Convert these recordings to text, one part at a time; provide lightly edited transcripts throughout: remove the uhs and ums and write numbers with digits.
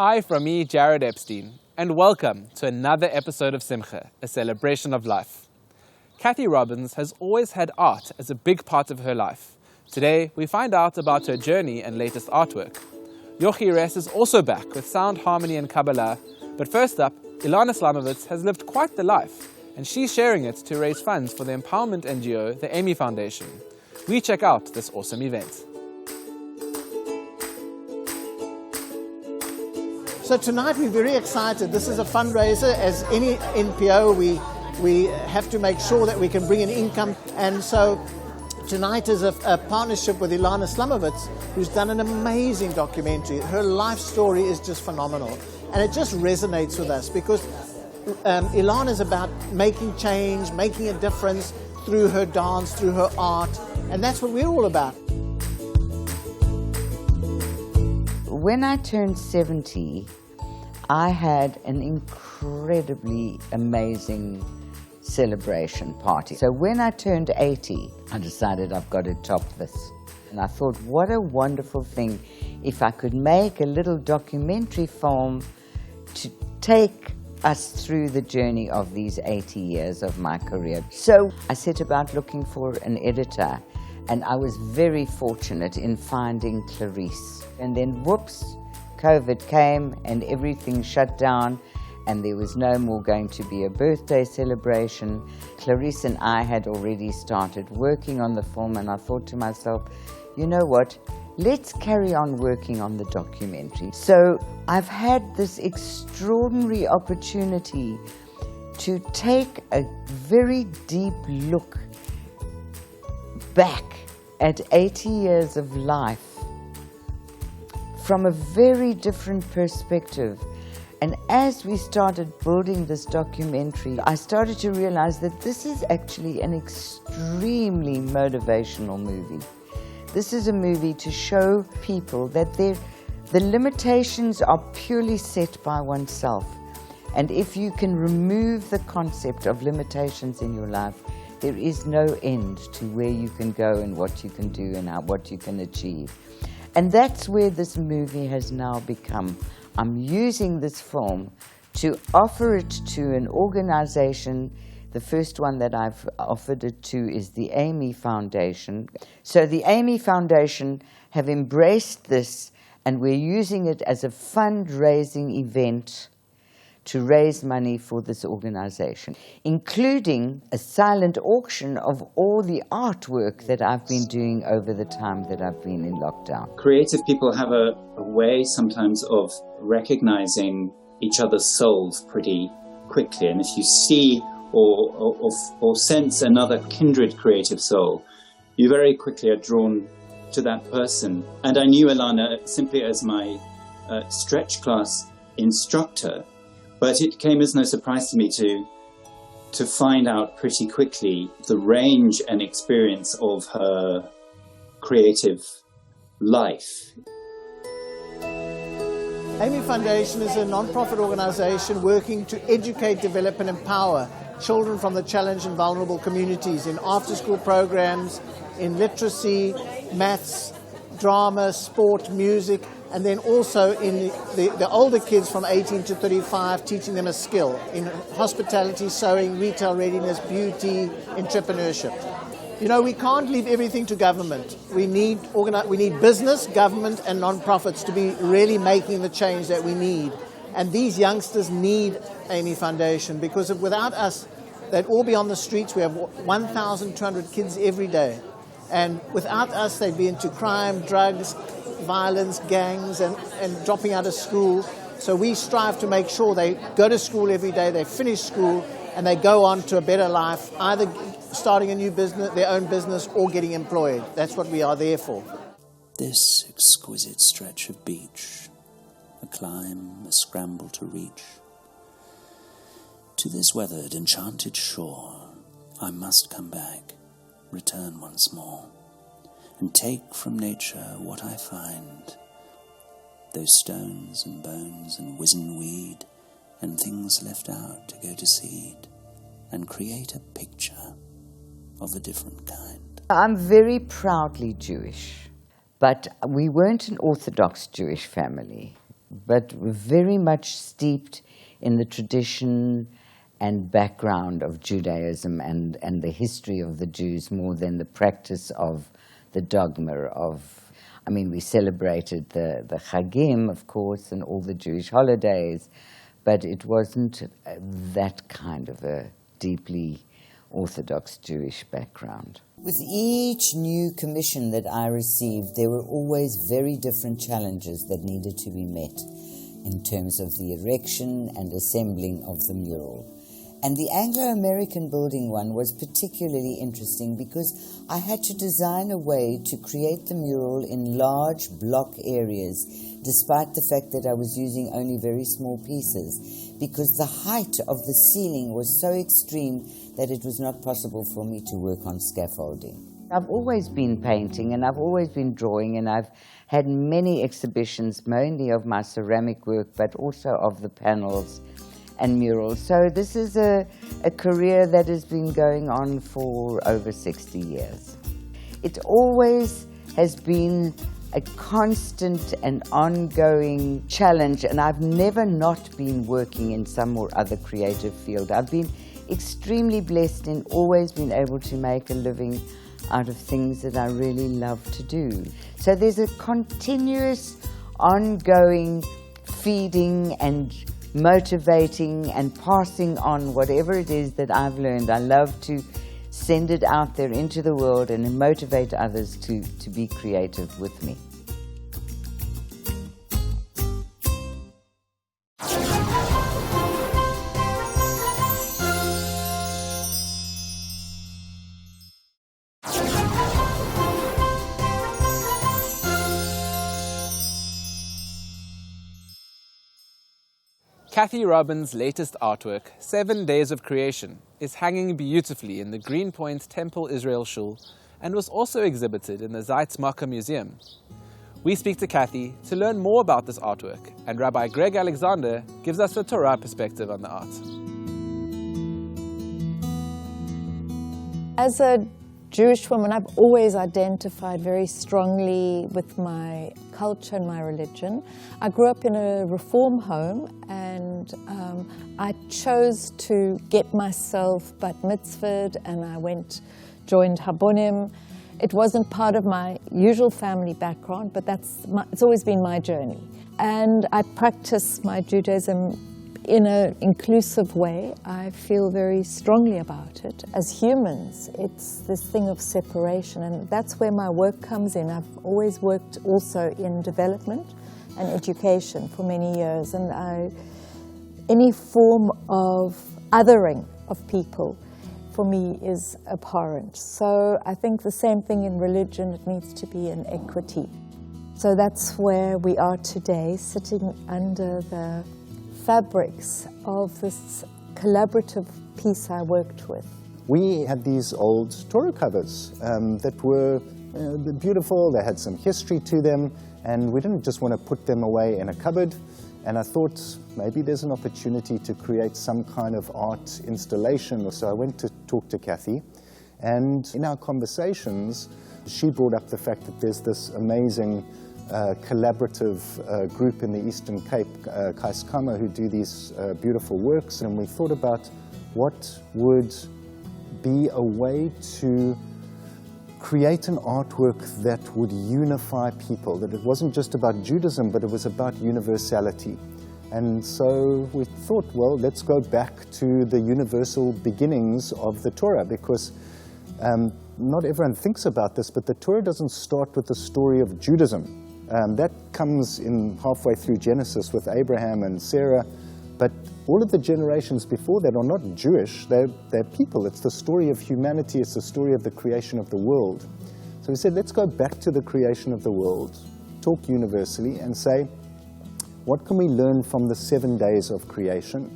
Hi from me, Jared Epstein, and welcome to another episode of Simcha, a celebration of life. Kathy Robbins has always had art as a big part of her life. Today, we find out about her journey and latest artwork. Yochi Res is also back with sound, harmony and Kabbalah, but first up, Ilana Slamovitz has lived quite the life, and she's sharing it to raise funds for the empowerment NGO, the Amy Foundation. We check out this awesome event. So tonight we're very excited. This is a fundraiser. As any NPO, we have to make sure that we can bring in income. And so tonight is a partnership with Ilana Slamovitz, who's done an amazing documentary. Her life story is just phenomenal. And it just resonates with us because Ilana is about making change, making a difference through her dance, through her art. And that's what we're all about. When I turned 70, I had an incredibly amazing celebration party. So when I turned 80, I decided I've got to top this. And I thought, what a wonderful thing if I could make a little documentary film to take us through the journey of these 80 years of my career. So I set about looking for an editor, and I was very fortunate in finding Clarice. And then, whoops, COVID came and everything shut down and there was no more going to be a birthday celebration. Clarice and I had already started working on the film, and I thought to myself, you know what, let's carry on working on the documentary. So I've had this extraordinary opportunity to take a very deep look back at 80 years of life from a very different perspective. And as we started building this documentary, I started to realize that this is actually an extremely motivational movie. This is a movie to show people that the limitations are purely set by oneself. And if you can remove the concept of limitations in your life, there is no end to where you can go and what you can do and what you can achieve. And that's where this movie has now become. I'm using this film to offer it to an organization. The first one that I've offered it to is the Amy Foundation. So the Amy Foundation have embraced this, and we're using it as a fundraising event to raise money for this organization, including a silent auction of all the artwork that I've been doing over the time that I've been in lockdown. Creative people have a way sometimes of recognizing each other's souls pretty quickly. And if you see or sense another kindred creative soul, you very quickly are drawn to that person. And I knew Ilana simply as my stretch class instructor, but it came as no surprise to me to find out pretty quickly the range and experience of her creative life. Amy Foundation is a non-profit organization working to educate, develop and empower children from the challenged and vulnerable communities in after-school programs, in literacy, maths, drama, sport, music, and then also in the older kids from 18 to 35, teaching them a skill in hospitality, sewing, retail readiness, beauty, entrepreneurship. You know, we can't leave everything to government. We need business, government, and non-profits to be really making the change that we need. And these youngsters need Amy Foundation, because without us, they'd all be on the streets. We have 1,200 kids every day. And without us, they'd be into crime, drugs, violence, gangs, and dropping out of school. So we strive to make sure they go to school every day, they finish school, and they go on to a better life, either starting a new business, their own business, or getting employed. That's what we are there for. This exquisite stretch of beach, a climb, a scramble to reach. To this weathered, enchanted shore, I must come back, return once more, and take from nature what I find, those stones and bones and wizen weed, and things left out to go to seed, and create a picture of a different kind. I'm very proudly Jewish, but we weren't an Orthodox Jewish family. but very much steeped in the tradition and background of Judaism and the history of the Jews more than the practice of the dogma of, I mean, we celebrated the Chagim, of course, and all the Jewish holidays, but it wasn't that kind of a deeply Orthodox Jewish background. With each new commission that I received, there were always very different challenges that needed to be met in terms of the erection and assembling of the mural. And the Anglo-American building one was particularly interesting because I had to design a way to create the mural in large block areas, despite the fact that I was using only very small pieces, because the height of the ceiling was so extreme that it was not possible for me to work on scaffolding. I've always been painting and I've always been drawing, and I've had many exhibitions, mainly of my ceramic work, but also of the panels and murals. So this is a career that has been going on for over 60 years. It always has been a constant and ongoing challenge, and I've never not been working in some or other creative field. I've been extremely blessed in always being able to make a living out of things that I really love to do. So there's a continuous, ongoing feeding and motivating and passing on whatever it is that I've learned. I love to send it out there into the world and motivate others to be creative with me. Kathy Robbins' latest artwork, 7 Days of Creation, is hanging beautifully in the Greenpoint Temple Israel Shul and was also exhibited in the Zeitzmacher Museum. We speak to Kathy to learn more about this artwork, and Rabbi Greg Alexander gives us a Torah perspective on the art. As a Jewish woman, I've always identified very strongly with my culture and my religion. I grew up in a reform home, and I chose to get myself bat mitzvahed, and I joined Habonim. It wasn't part of my usual family background, but it's always been my journey. And I practice my Judaism in an inclusive way. I feel very strongly about it. As humans, it's this thing of separation, and that's where my work comes in. I've always worked also in development and education for many years, and any form of othering of people for me is abhorrent. So I think the same thing in religion, it needs to be an equity. So that's where we are today, sitting under the fabrics of this collaborative piece I worked with. We had these old Torah covers that were beautiful, they had some history to them, and we didn't just want to put them away in a cupboard. And I thought maybe there's an opportunity to create some kind of art installation. So I went to talk to Kathy, and in our conversations, she brought up the fact that there's this amazing collaborative group in the Eastern Cape, Kaiskama, who do these beautiful works, and we thought about what would be a way to create an artwork that would unify people, that it wasn't just about Judaism, but it was about universality. And so we thought, well, let's go back to the universal beginnings of the Torah, because not everyone thinks about this, but the Torah doesn't start with the story of Judaism. That comes in halfway through Genesis with Abraham and Sarah, but all of the generations before that are not Jewish, they're people. It's the story of humanity, it's the story of the creation of the world. So we said, let's go back to the creation of the world, talk universally, and say, what can we learn from the 7 days of creation?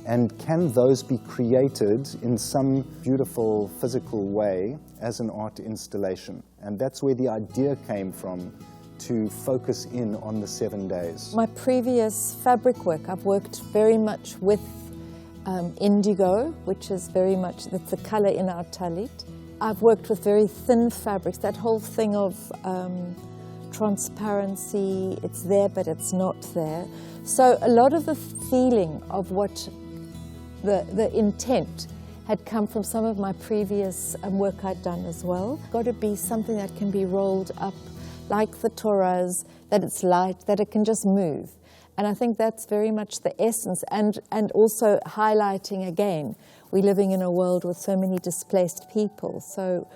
And can those be created in some beautiful physical way as an art installation? And that's where the idea came from, to focus in on the 7 days. My previous fabric work, I've worked very much with indigo, which is that's the color in our talit. I've worked with very thin fabrics, that whole thing of transparency, it's there but it's not there. So a lot of the feeling of what the intent had come from some of my previous work I'd done as well. Got to be something that can be rolled up like the Torahs, that it's light, that it can just move. And I think that's very much the essence, and also highlighting again, we're living in a world with so many displaced people. So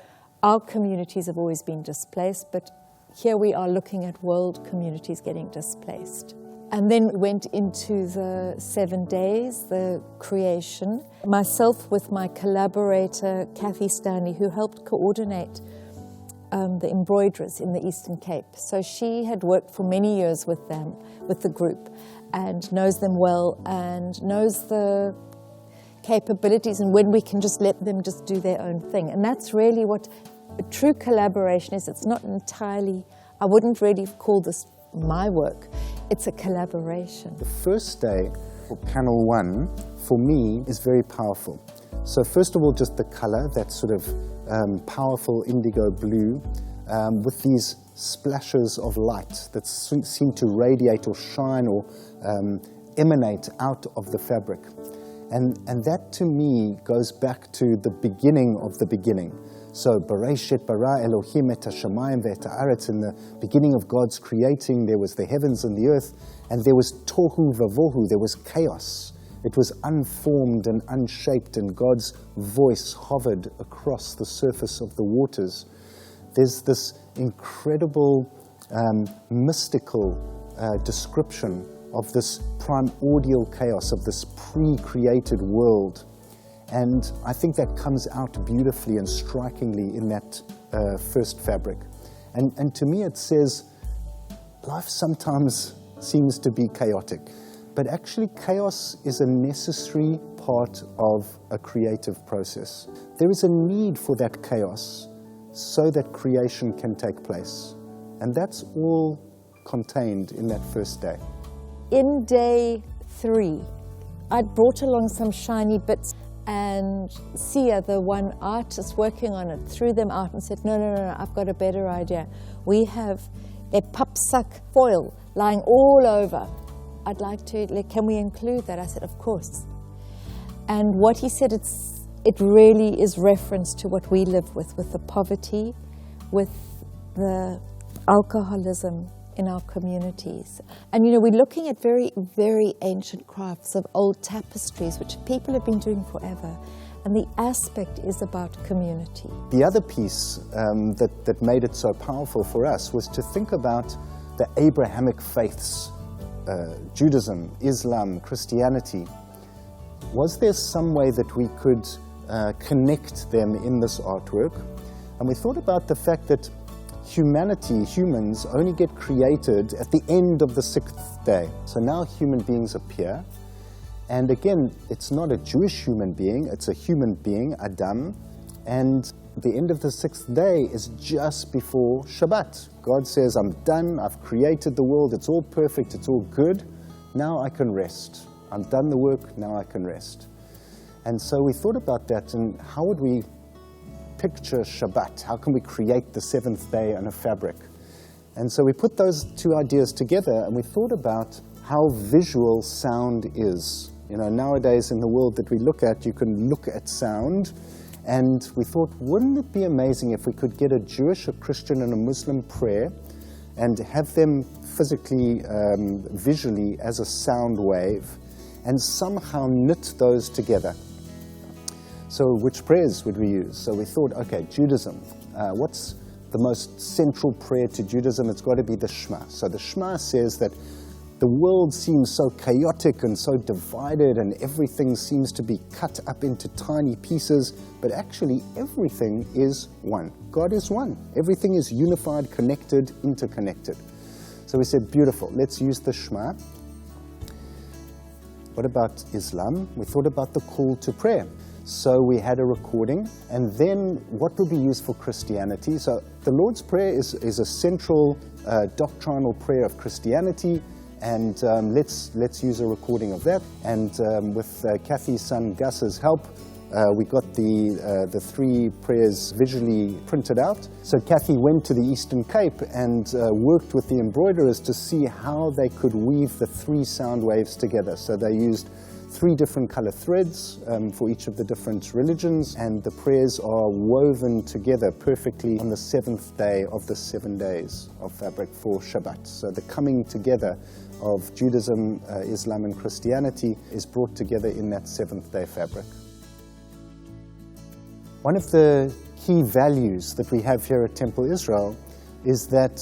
our communities have always been displaced, but here we are looking at world communities getting displaced. And then we went into the 7 days, the creation. Myself with my collaborator, Kathy Stanley, who helped coordinate the embroiderers in the Eastern Cape. So she had worked for many years with them, with the group, and knows them well and knows the capabilities and when we can just let them just do their own thing. And that's really what a true collaboration is. It's not entirely, I wouldn't really call this my work. It's a collaboration. The first day for panel 1, for me, is very powerful. So first of all, just the color, that sort of powerful indigo blue, with these splashes of light that seem to radiate or shine or emanate out of the fabric. And that to me goes back to the beginning of the beginning. So, Bereshit bara Elohim et hashamayim ve'et haaretz, in the beginning of God's creating, there was the heavens and the earth, and there was tohu vavohu, there was chaos. It was unformed and unshaped, and God's voice hovered across the surface of the waters. There's this incredible mystical description of this primordial chaos, of this pre-created world. And I think that comes out beautifully and strikingly in that first fabric. And to me it says, life sometimes seems to be chaotic, but actually chaos is a necessary part of a creative process. There is a need for that chaos so that creation can take place. And that's all contained in that first day. In day 3, I'd brought along some shiny bits, and Sia, the one artist working on it, threw them out and said, no, I've got a better idea. We have a papsak foil lying all over. I'd like to, can we include that? I said, of course. And what he said, it really is reference to what we live with the poverty, with the alcoholism in our communities. And you know, we're looking at very, very ancient crafts of old tapestries, which people have been doing forever. And the aspect is about community. The other piece that made it so powerful for us was to think about the Abrahamic faiths, Judaism, Islam, Christianity. Was there some way that we could connect them in this artwork? And we thought about the fact that humans only get created at the end of the 6th day. So now human beings appear. And again, it's not a Jewish human being, it's a human being, Adam. And the end of the 6th day is just before Shabbat. God says, I'm done, I've created the world, it's all perfect, it's all good. Now I can rest. I'm done the work, now I can rest. And so we thought about that, and how would we picture Shabbat? How can we create the 7th day in a fabric? And so we put those two ideas together, and we thought about how visual sound is. You know, nowadays in the world that we look at, you can look at sound, and we thought, wouldn't it be amazing if we could get a Jewish, a Christian, and a Muslim prayer and have them physically, visually as a sound wave, and somehow knit those together. So which prayers would we use? So we thought, okay, Judaism. What's the most central prayer to Judaism? It's got to be the Shema. So the Shema says that the world seems so chaotic and so divided, and everything seems to be cut up into tiny pieces, but actually everything is one. God is one. Everything is unified, connected, interconnected. So we said, beautiful, let's use the Shema. What about Islam? We thought about the call to prayer. So we had a recording, and then what would be used for Christianity? So the Lord's Prayer is a central doctrinal prayer of Christianity, and let's use a recording of that. And with Kathy's son Gus's help, we got the three prayers visually printed out. So Kathy went to the Eastern Cape and worked with the embroiderers to see how they could weave the three sound waves together. So they used three different color threads for each of the different religions, and the prayers are woven together perfectly on the seventh day of the 7 days of fabric for Shabbat. So the coming together of Judaism, Islam and Christianity is brought together in that seventh day fabric. One of the key values that we have here at Temple Israel is that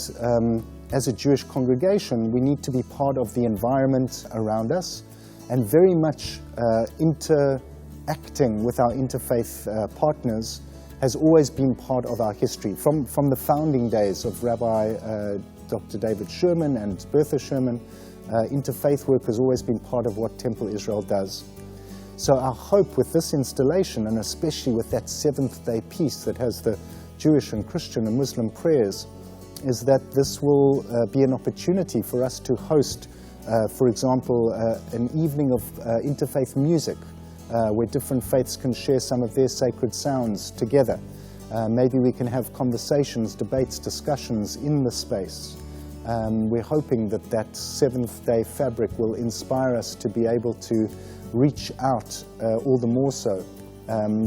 as a Jewish congregation, we need to be part of the environment around us and very much interacting with our interfaith partners has always been part of our history. From the founding days of Rabbi Dr. David Sherman and Bertha Sherman, interfaith work has always been part of what Temple Israel does. So our hope with this installation, and especially with that seventh day piece that has the Jewish and Christian and Muslim prayers, is that this will be an opportunity for us to host, for example, an evening of interfaith music, where different faiths can share some of their sacred sounds together. Maybe we can have conversations, debates, discussions in the space. We're hoping that that seventh day fabric will inspire us to be able to reach out all the more so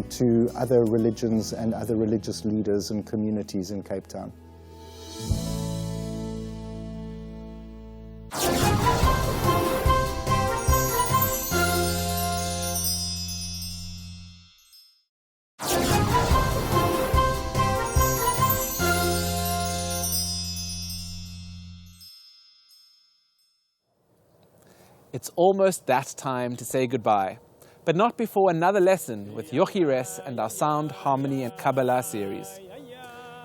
to other religions and other religious leaders and communities in Cape Town. It's almost that time to say goodbye, but not before another lesson with Yochi Res and our Sound, Harmony and Kabbalah series.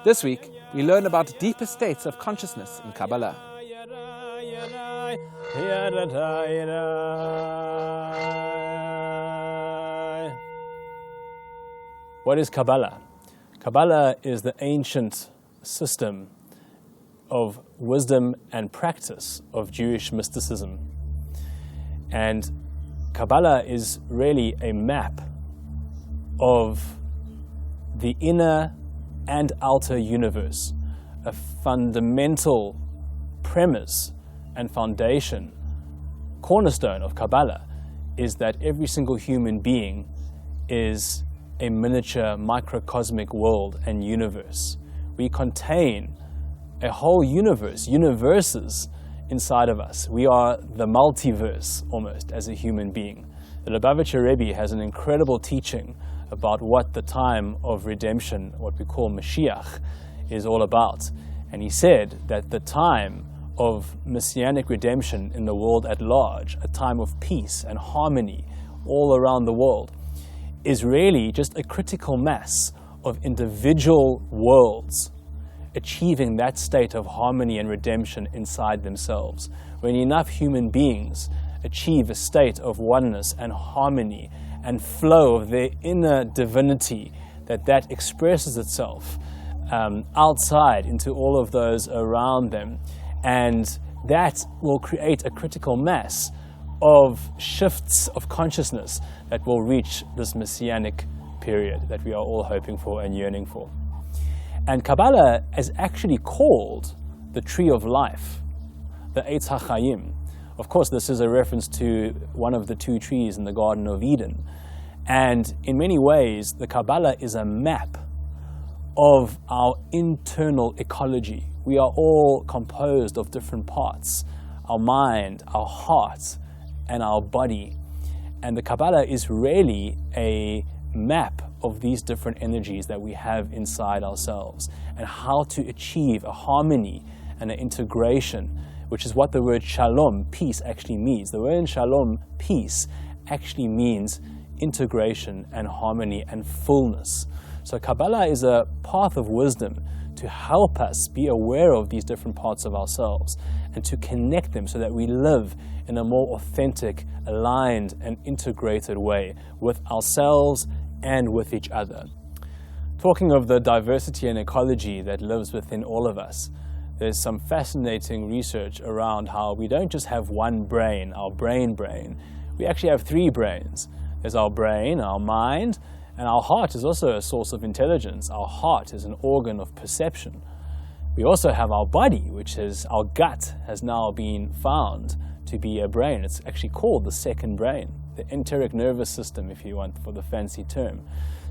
This week, we learn about deeper states of consciousness in Kabbalah. What is Kabbalah? Kabbalah is the ancient system of wisdom and practice of Jewish mysticism. And Kabbalah is really a map of the inner and outer universe. A fundamental premise and foundation, cornerstone of Kabbalah, is that every single human being is a miniature microcosmic world and universe. We contain a whole universe, universes inside of us. We are the multiverse almost as a human being. The Lubavitcher Rebbe has an incredible teaching about what the time of redemption, what we call Mashiach, is all about. And he said that the time of messianic redemption in the world at large, a time of peace and harmony all around the world, is really just a critical mass of individual worlds achieving that state of harmony and redemption inside themselves. When enough human beings achieve a state of oneness and harmony and flow of their inner divinity, that expresses itself outside into all of those around them. And that will create a critical mass of shifts of consciousness that will reach this messianic period that we are all hoping for and yearning for. And Kabbalah is actually called the tree of life, the Eitz HaChaim. Of course, this is a reference to one of the two trees in the Garden of Eden. And in many ways, the Kabbalah is a map of our internal ecology. We are all composed of different parts, our mind, our heart, and our body. And the Kabbalah is really a map of these different energies that we have inside ourselves and how to achieve a harmony and an integration, which is what the word shalom, peace, actually means. The word shalom, peace, actually means integration and harmony and fullness. So Kabbalah is a path of wisdom to help us be aware of these different parts of ourselves and to connect them so that we live in a more authentic, aligned, and integrated way with ourselves and with each other. Talking of the diversity and ecology that lives within all of us, there's some fascinating research around how we don't just have one brain, our brain. We actually have three brains. There's our brain, our mind, And our heart is also a source of intelligence. Our heart is an organ of perception. We also have our body, which is our gut, has now been found to be a brain. It's actually called the second brain, the enteric nervous system, if you want, for the fancy term.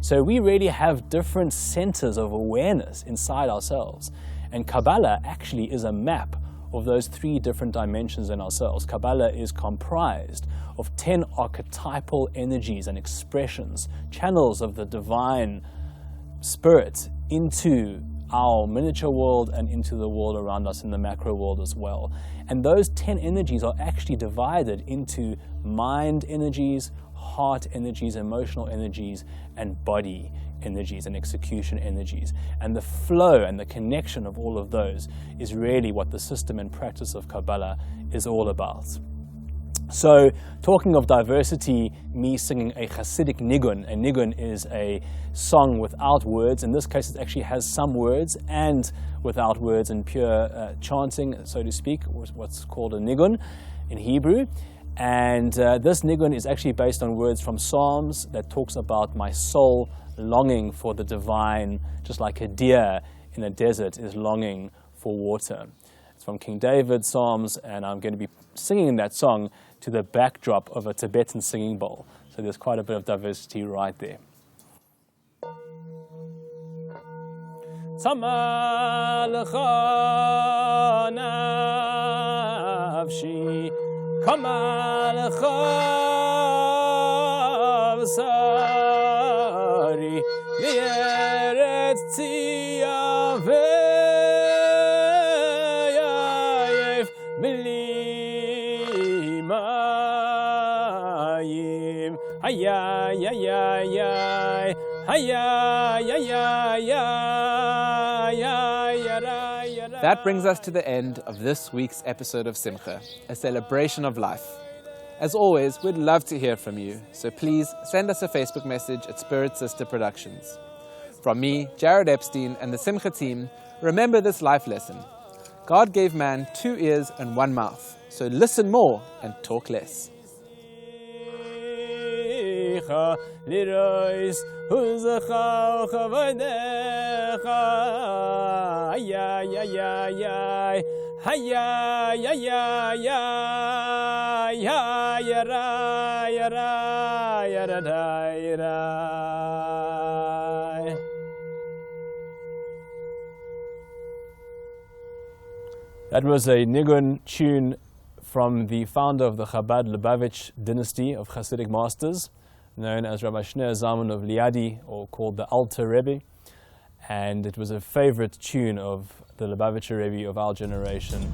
So we really have different centers of awareness inside ourselves. And Kabbalah actually is a map of those 3 different dimensions in ourselves. Kabbalah is comprised of 10 archetypal energies and expressions, channels of the divine spirit into our miniature world and into the world around us in the macro world as well. And those 10 energies are actually divided into mind energies, heart energies, emotional energies, and body energies and execution energies. And the flow and the connection of all of those is really what the system and practice of Kabbalah is all about. So, talking of diversity, me singing a Hasidic nigun. A nigun is a song without words. In this case, it actually has some words and without words and pure chanting, so to speak, what's called a nigun in Hebrew. And this nigun is actually based on words from Psalms that talks about my soul longing for the divine, just like a deer in a desert is longing for water. It's from King David's Psalms, and I'm going to be singing that song to the backdrop of a Tibetan singing bowl. So there's quite a bit of diversity right there. Tzama lecha nafshi, kama lecha b'sari, li'eretz tzion ve'yayef b'li mayim. Hayay, hayay, hayay, hayay, hayay, hayay. That brings us to the end of this week's episode of Simcha, a celebration of life. As always, we'd love to hear from you, so please send us a Facebook message at Spirit Sister Productions. From me, Jared Epstein, and the Simcha team, remember this life lesson. God gave man 2 ears and 1 mouth, so listen more and talk less. Lirois huzacha chavadecha, ya ya ya ya, ya ya ya ya, ya ya ra ya ra ya ra da ya ra. That was a nigun tune from the founder of the Chabad Lubavitch dynasty of Hasidic masters, known as Rabbi Shneir Zalman of Liadi, or called the Alter Rebbe. And it was a favorite tune of the Lubavitcher Rebbe of our generation.